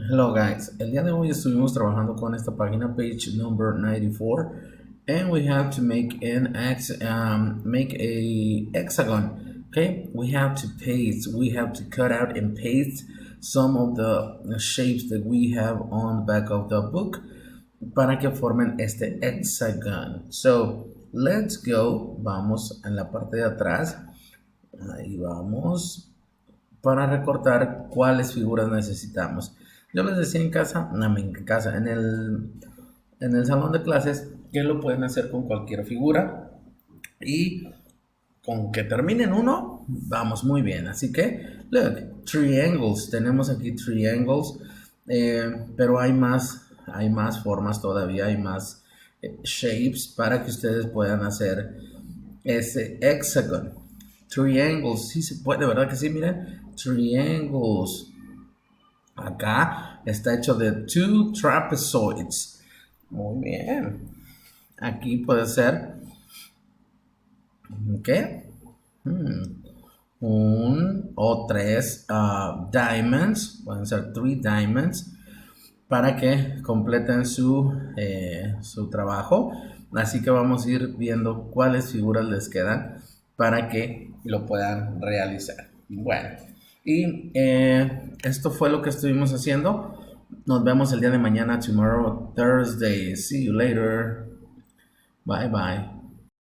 Hello guys, el día de hoy estuvimos trabajando con esta página, page number 94, and we have to make make a hexagon. Okay, we have to cut out and paste some of the shapes that we have on the back of the book para que formen este hexagon. So let's go. Vamos en la parte de atrás. Ahí vamos. Para recortar cuáles figuras necesitamos. Yo les decía en el salón de clases, que lo pueden hacer con cualquier figura y con que terminen uno, vamos muy bien. Así que, look, triangles, tenemos aquí triangles, pero hay más formas todavía, hay más shapes para que ustedes puedan hacer ese hexagon. Triangles, sí se puede, ¿verdad que sí? Miren, triangles. Acá está hecho de two trapezoids. Muy bien. Aquí puede ser, ¿qué? Un o tres diamonds. Pueden ser three diamonds para que completen su trabajo. Así que vamos a ir viendo cuáles figuras les quedan para que lo puedan realizar. Bueno, y esto fue lo que estuvimos haciendo. Nos vemos el día de mañana, tomorrow, Thursday. See you later. Bye bye.